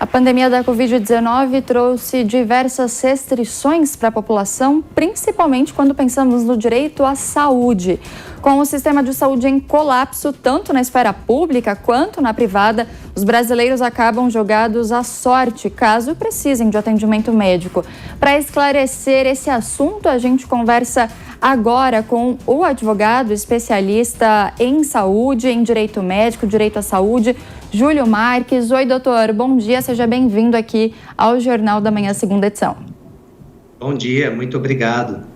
A pandemia da Covid-19 trouxe diversas restrições para a população, principalmente quando pensamos no direito à saúde. Com o sistema de saúde em colapso, tanto na esfera pública quanto na privada, os brasileiros acabam jogados à sorte, caso precisem de atendimento médico. Para esclarecer esse assunto, a gente conversa agora com o advogado especialista em saúde, em direito médico, direito à saúde, Júlio Marques. Oi, doutor, bom dia, seja bem-vindo aqui ao Jornal da Manhã, segunda edição. Bom dia, muito obrigado.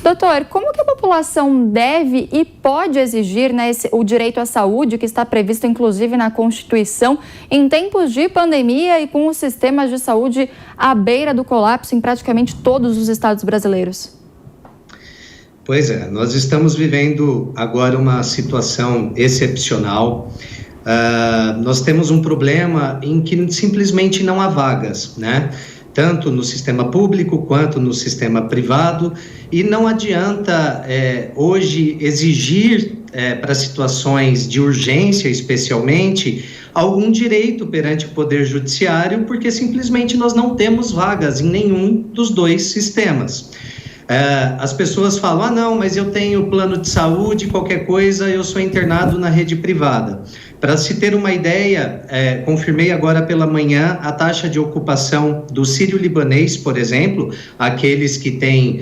Doutor, como que a população deve e pode exigir, o direito à saúde, que está previsto inclusive na Constituição, em tempos de pandemia e com os sistemas de saúde à beira do colapso em praticamente todos os estados brasileiros? Pois é, nós estamos vivendo agora uma situação excepcional. Nós temos um problema em que simplesmente não há vagas, né? Tanto no sistema público quanto no sistema privado, e não adianta hoje exigir para situações de urgência, especialmente, algum direito perante o Poder Judiciário, porque simplesmente nós não temos vagas em nenhum dos dois sistemas. As pessoas falam, não, mas eu tenho plano de saúde, qualquer coisa, eu sou internado na rede privada. Para se ter uma ideia, confirmei agora pela manhã a taxa de ocupação do sírio-libanês, por exemplo, aqueles que têm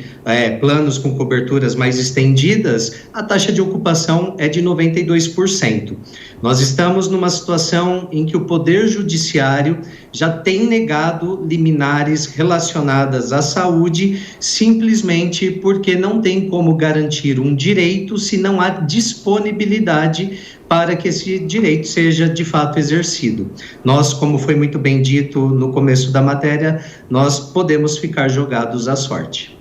planos com coberturas mais estendidas, a taxa de ocupação é de 92%. Nós estamos numa situação em que o Poder Judiciário já tem negado liminares relacionadas à saúde, simplesmente porque não tem como garantir um direito se não há disponibilidade para que esse direito seja de fato exercido. Nós, como foi muito bem dito no começo da matéria, nós podemos ficar jogados à sorte.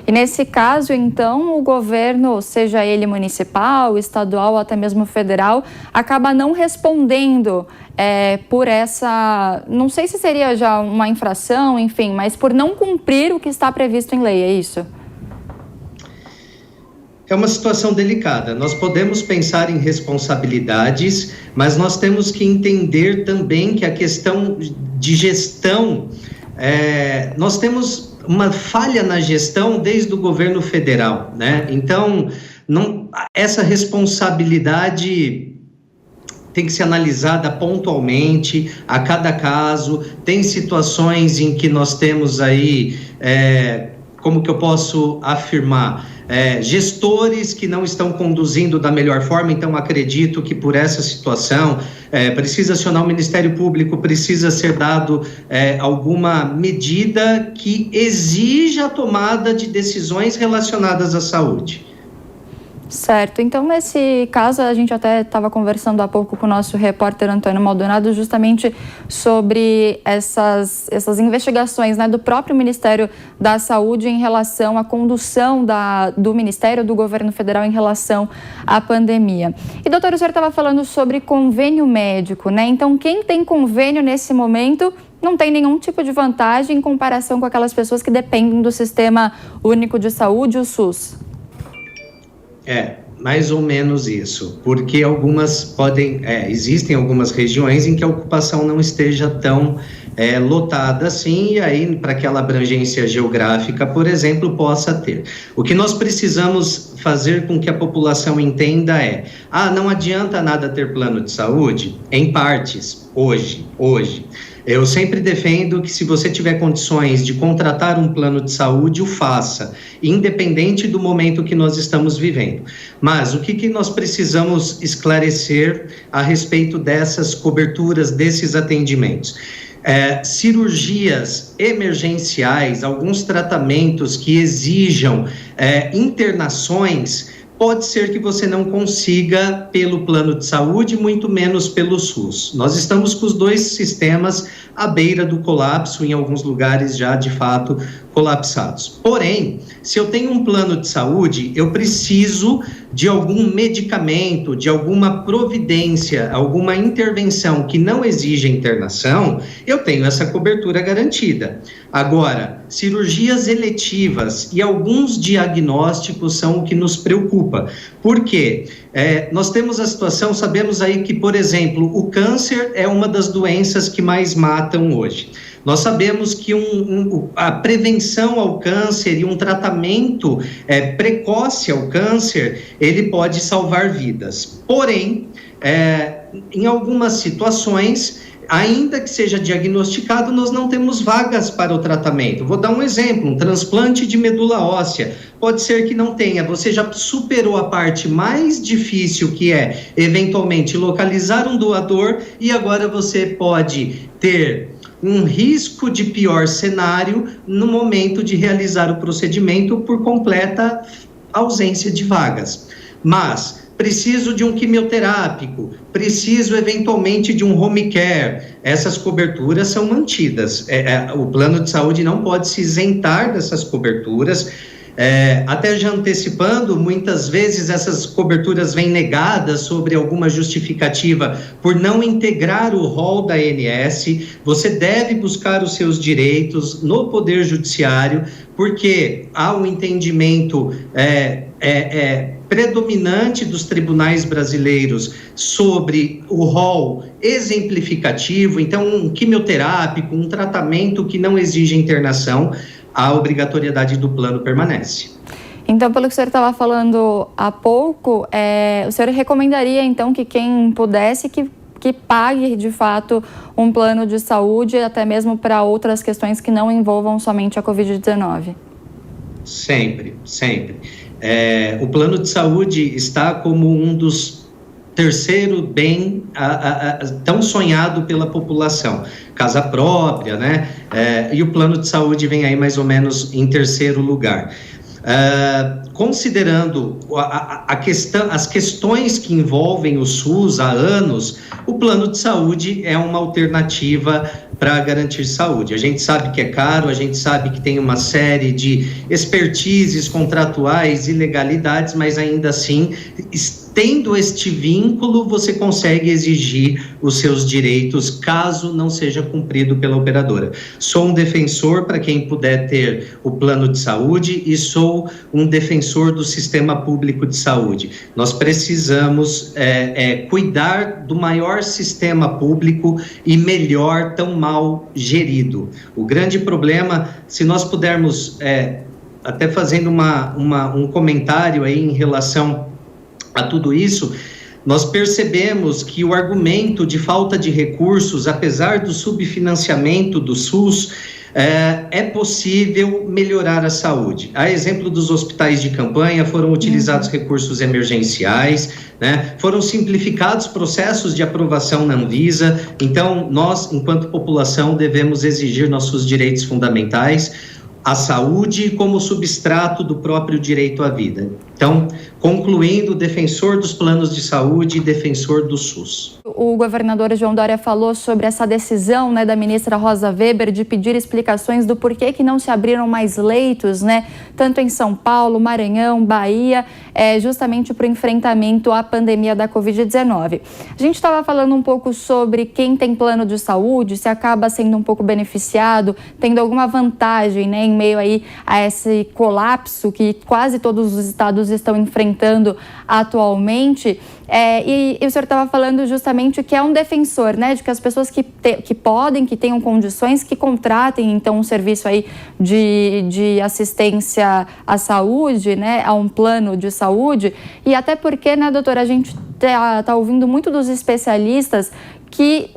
E nesse caso, então, o governo, seja ele municipal, estadual ou até mesmo federal, acaba não respondendo por essa, não sei se seria já uma infração, enfim, mas por não cumprir o que está previsto em lei, é isso? É uma situação delicada. Nós podemos pensar em responsabilidades, mas nós temos que entender também que a questão de gestão, nós temos uma falha na gestão desde o governo federal, né? Então, essa responsabilidade tem que ser analisada pontualmente, a cada caso. Tem situações em que nós temos aí, como que eu posso afirmar? Gestores que não estão conduzindo da melhor forma, então acredito que por essa situação precisa acionar o Ministério Público, precisa ser dado alguma medida que exija a tomada de decisões relacionadas à saúde. Certo, então nesse caso a gente até estava conversando há pouco com o nosso repórter Antônio Maldonado justamente sobre essas investigações, né, do próprio Ministério da Saúde em relação à condução do Ministério do Governo Federal em relação à pandemia. E doutor, o senhor estava falando sobre convênio médico, né? Então quem tem convênio nesse momento não tem nenhum tipo de vantagem em comparação com aquelas pessoas que dependem do Sistema Único de Saúde, o SUS. Mais ou menos isso, porque existem algumas regiões em que a ocupação não esteja tão lotada assim, e aí para aquela abrangência geográfica, por exemplo, possa ter. O que nós precisamos fazer com que a população entenda não adianta nada ter plano de saúde, em partes, hoje. Eu sempre defendo que se você tiver condições de contratar um plano de saúde, o faça, independente do momento que nós estamos vivendo. Mas o que nós precisamos esclarecer a respeito dessas coberturas, desses atendimentos? Cirurgias emergenciais, alguns tratamentos que exijam internações, pode ser que você não consiga pelo plano de saúde, muito menos pelo SUS. Nós estamos com os dois sistemas à beira do colapso, em alguns lugares já, de fato, colapsados. Porém, se eu tenho um plano de saúde, eu preciso de algum medicamento, de alguma providência, alguma intervenção que não exija internação, eu tenho essa cobertura garantida. Agora, cirurgias eletivas e alguns diagnósticos são o que nos preocupa. Por quê? Nós temos a situação, sabemos aí que, por exemplo, o câncer é uma das doenças que mais matam hoje. Nós sabemos que a prevenção ao câncer e um tratamento precoce ao câncer, ele pode salvar vidas. Porém, em algumas situações, ainda que seja diagnosticado, nós não temos vagas para o tratamento. Vou dar um exemplo, um transplante de medula óssea. Pode ser que não tenha, você já superou a parte mais difícil, que é, eventualmente, localizar um doador, e agora você pode ter um risco de pior cenário no momento de realizar o procedimento por completa ausência de vagas. Mas preciso de um quimioterápico, preciso eventualmente de um home care, essas coberturas são mantidas. O plano de saúde não pode se isentar dessas coberturas. Até já antecipando, muitas vezes essas coberturas vêm negadas sobre alguma justificativa por não integrar o rol da ANS. Você deve buscar os seus direitos no Poder Judiciário, porque há um entendimento predominante dos tribunais brasileiros sobre o rol exemplificativo. Então, um quimioterápico, um tratamento que não exige internação, a obrigatoriedade do plano permanece. Então, pelo que o senhor estava falando há pouco, o senhor recomendaria, então, que quem pudesse que pague, de fato, um plano de saúde, até mesmo para outras questões que não envolvam somente a Covid-19? Sempre, sempre. O plano de saúde está como um dos terceiro bem tão sonhado pela população, casa própria, né? E o plano de saúde vem aí mais ou menos em terceiro lugar. Considerando as questões que envolvem o SUS há anos, o plano de saúde é uma alternativa para garantir saúde. A gente sabe que é caro, a gente sabe que tem uma série de expertises contratuais e legalidades, mas ainda assim, tendo este vínculo, você consegue exigir os seus direitos, caso não seja cumprido pela operadora. Sou um defensor para quem puder ter o plano de saúde e sou um defensor do sistema público de saúde. Nós precisamos cuidar do maior sistema público e melhor, tão mal gerido. O grande problema, se nós pudermos, até fazendo um comentário aí em relação a tudo isso, nós percebemos que o argumento de falta de recursos, apesar do subfinanciamento do SUS, é possível melhorar a saúde. A exemplo dos hospitais de campanha, foram utilizados recursos emergenciais, né? Foram simplificados processos de aprovação na Anvisa. Então, nós, enquanto população, devemos exigir nossos direitos fundamentais, a saúde como substrato do próprio direito à vida. Então, concluindo, defensor dos planos de saúde e defensor do SUS. O governador João Dória falou sobre essa decisão, né, da ministra Rosa Weber de pedir explicações do porquê que não se abriram mais leitos, né, tanto em São Paulo, Maranhão, Bahia, justamente para o enfrentamento à pandemia da Covid-19. A gente estava falando um pouco sobre quem tem plano de saúde, se acaba sendo um pouco beneficiado, tendo alguma vantagem, né, em meio aí a esse colapso que quase todos os estados estão enfrentando atualmente. E o senhor estava falando justamente que é um defensor, né, de que as pessoas que podem, que tenham condições, que contratem, então, um serviço aí de assistência à saúde, né, a um plano de saúde. E até porque, né, doutora, a gente tá ouvindo muito dos especialistas que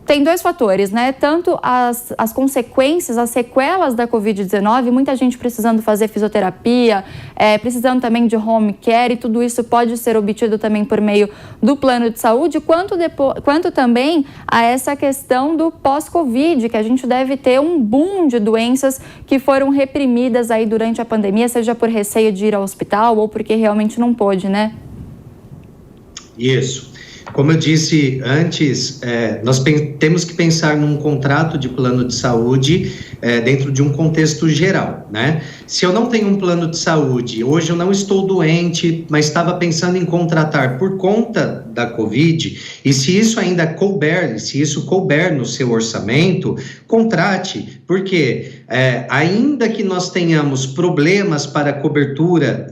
tem dois fatores, né? Tanto as consequências, as sequelas da Covid-19, muita gente precisando fazer fisioterapia, precisando também de home care, e tudo isso pode ser obtido também por meio do plano de saúde, quanto também a essa questão do pós-Covid, que a gente deve ter um boom de doenças que foram reprimidas aí durante a pandemia, seja por receio de ir ao hospital ou porque realmente não pôde, né? Isso. Como eu disse antes, nós temos que pensar num contrato de plano de saúde dentro de um contexto geral, né? Se eu não tenho um plano de saúde, hoje eu não estou doente, mas estava pensando em contratar por conta da Covid, e se isso ainda couber, se isso couber no seu orçamento, contrate, porque ainda que nós tenhamos problemas para cobertura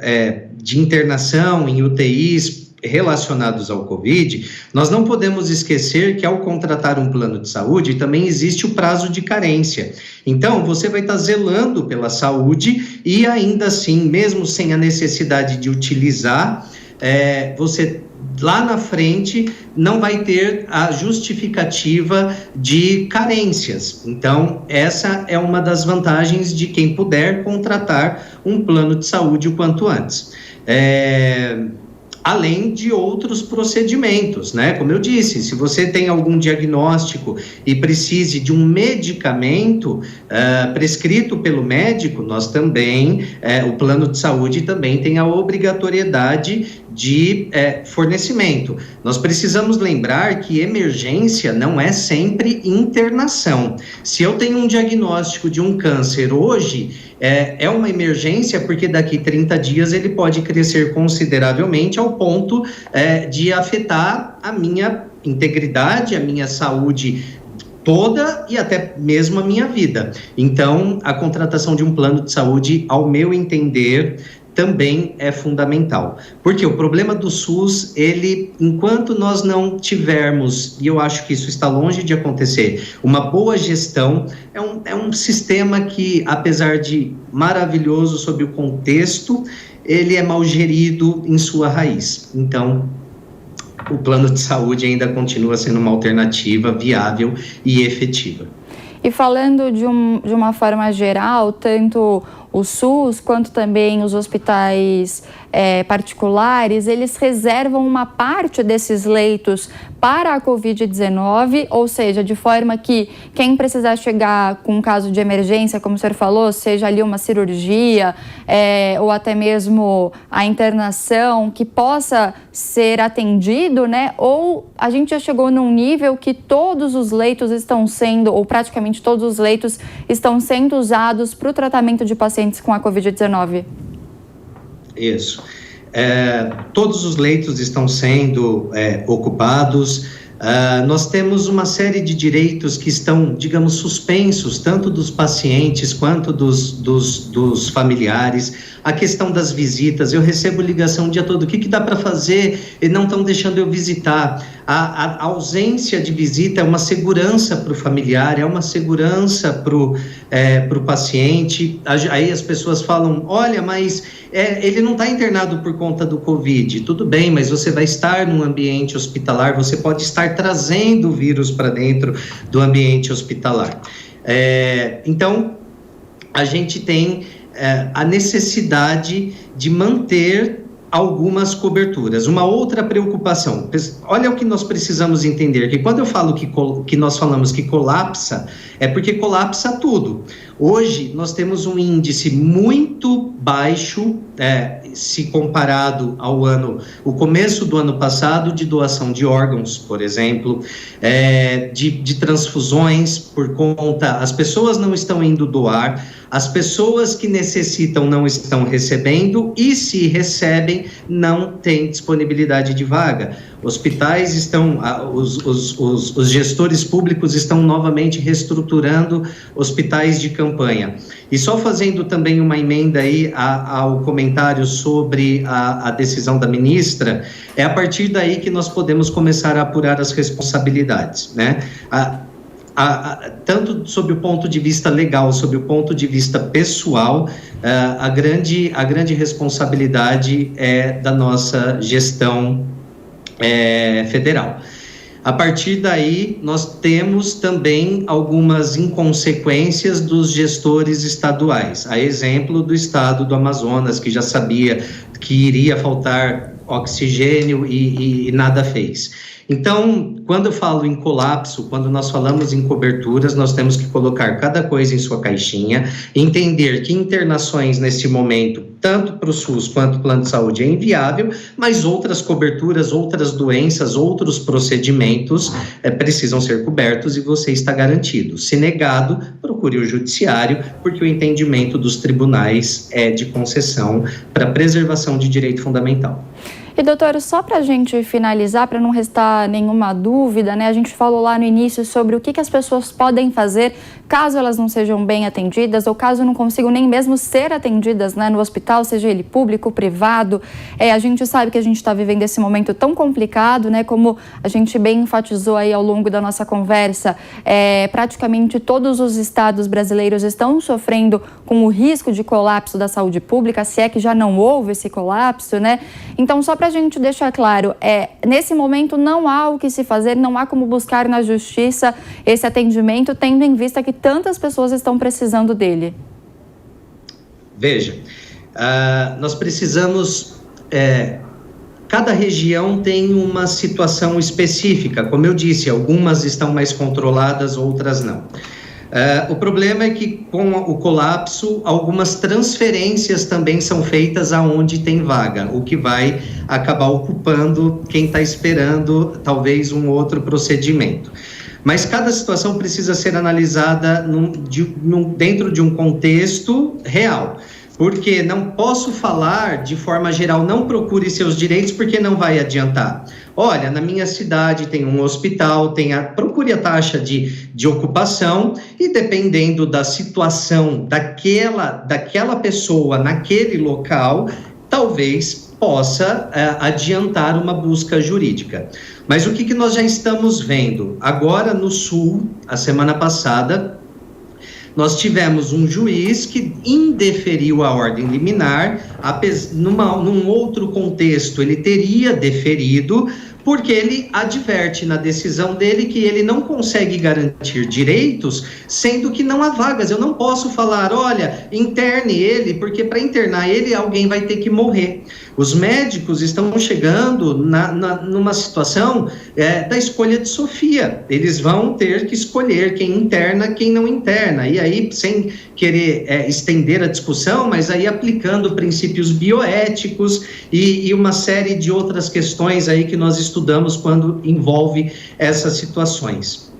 de internação em UTIs, relacionados ao Covid, nós não podemos esquecer que ao contratar um plano de saúde também existe o prazo de carência. Então, você vai estar zelando pela saúde e ainda assim, mesmo sem a necessidade de utilizar, você lá na frente não vai ter a justificativa de carências. Então, essa é uma das vantagens de quem puder contratar um plano de saúde o quanto antes. Além de outros procedimentos, né? Como eu disse, se você tem algum diagnóstico e precise de um medicamento prescrito pelo médico, nós também, o plano de saúde também tem a obrigatoriedade de fornecimento. Nós precisamos lembrar que emergência não é sempre internação. Se eu tenho um diagnóstico de um câncer hoje, é uma emergência porque daqui 30 dias ele pode crescer consideravelmente ao ponto de afetar a minha integridade, a minha saúde toda e até mesmo a minha vida. Então, a contratação de um plano de saúde, ao meu entender, também é fundamental. Porque o problema do SUS, enquanto nós não tivermos, e eu acho que isso está longe de acontecer, uma boa gestão, é um sistema que, apesar de maravilhoso sob o contexto, ele é mal gerido em sua raiz. Então, o plano de saúde ainda continua sendo uma alternativa viável e efetiva. E falando de uma forma geral, tanto o SUS quanto também os hospitais particulares, eles reservam uma parte desses leitos para a Covid-19, ou seja, de forma que quem precisar chegar com um caso de emergência, como o senhor falou, seja ali uma cirurgia ou até mesmo a internação, que possa ser atendido, né? Ou a gente já chegou num nível que todos os leitos estão sendo, ou praticamente todos os leitos estão sendo usados para o tratamento de pacientes com a Covid-19? Isso. Todos os leitos estão sendo ocupados. Nós temos uma série de direitos que estão, digamos, suspensos, tanto dos pacientes quanto dos familiares. A questão das visitas, eu recebo ligação o dia todo, o que dá para fazer e não estão deixando eu visitar. A ausência de visita é uma segurança para o familiar, é uma segurança para o paciente. Aí as pessoas falam, olha, mas ele não está internado por conta do Covid. Tudo bem, mas você vai estar num ambiente hospitalar, você pode estar trazendo o vírus para dentro do ambiente hospitalar. Então, a gente tem a necessidade de manter algumas coberturas. Uma outra preocupação, olha o que nós precisamos entender, que quando eu falo que nós falamos que colapsa, é porque colapsa tudo. Hoje, nós temos um índice muito baixo, se comparado ao o começo do ano passado, de doação de órgãos, por exemplo, de transfusões por conta, as pessoas não estão indo doar, as pessoas que necessitam não estão recebendo e se recebem, não tem disponibilidade de vaga. Hospitais estão, os gestores públicos estão novamente reestruturando hospitais de campanha. E só fazendo também uma emenda aí ao comentário sobre a decisão da ministra, é a partir daí que nós podemos começar a apurar as responsabilidades, né? Tanto sob o ponto de vista legal, sob o ponto de vista pessoal, a grande responsabilidade é da nossa gestão federal. A partir daí, nós temos também algumas inconsequências dos gestores estaduais. A exemplo do estado do Amazonas, que já sabia que iria faltar oxigênio e nada fez. Então, quando eu falo em colapso, quando nós falamos em coberturas, nós temos que colocar cada coisa em sua caixinha, entender que internações neste momento, tanto para o SUS quanto o plano de saúde, é inviável, mas outras coberturas, outras doenças, outros procedimentos precisam ser cobertos e você está garantido. Se negado, procure o judiciário, porque o entendimento dos tribunais é de concessão para preservação de direito fundamental. E, doutor, só para a gente finalizar, para não restar nenhuma dúvida, né? A gente falou lá no início sobre o que as pessoas podem fazer caso elas não sejam bem atendidas ou caso não consigam nem mesmo ser atendidas, né, no hospital, seja ele público ou privado. A gente sabe que a gente está vivendo esse momento tão complicado, né? Como a gente bem enfatizou aí ao longo da nossa conversa, praticamente todos os estados brasileiros estão sofrendo com o risco de colapso da saúde pública, se é que já não houve esse colapso, né? Então, só para a gente deixar claro, nesse momento não há o que se fazer, não há como buscar na justiça esse atendimento, tendo em vista que tantas pessoas estão precisando dele. Veja, nós precisamos... cada região tem uma situação específica, como eu disse, algumas estão mais controladas, outras não. O problema é que com o colapso, algumas transferências também são feitas aonde tem vaga, o que vai acabar ocupando quem está esperando talvez um outro procedimento. Mas cada situação precisa ser analisada dentro de um contexto real. Porque não posso falar de forma geral, não procure seus direitos, porque não vai adiantar. Olha, na minha cidade tem um hospital, procure a taxa de ocupação e dependendo da situação daquela pessoa naquele local, talvez possa adiantar uma busca jurídica. Mas o que nós já estamos vendo? Agora no Sul, a semana passada, nós tivemos um juiz que indeferiu a ordem liminar, num outro contexto ele teria deferido, porque ele adverte na decisão dele que ele não consegue garantir direitos, sendo que não há vagas. Eu não posso falar, olha, interne ele, porque para internar ele alguém vai ter que morrer. Os médicos estão chegando numa situação da escolha de Sofia. Eles vão ter que escolher quem interna, quem não interna. E aí, sem querer estender a discussão, mas aí aplicando princípios bioéticos e uma série de outras questões aí que nós estudamos quando envolve essas situações.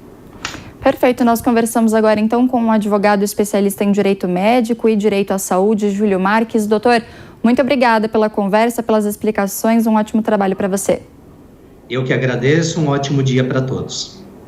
Perfeito, nós conversamos agora então com um advogado especialista em direito médico e direito à saúde, Júlio Marques. Doutor, muito obrigada pela conversa, pelas explicações, um ótimo trabalho para você. Eu que agradeço, um ótimo dia para todos.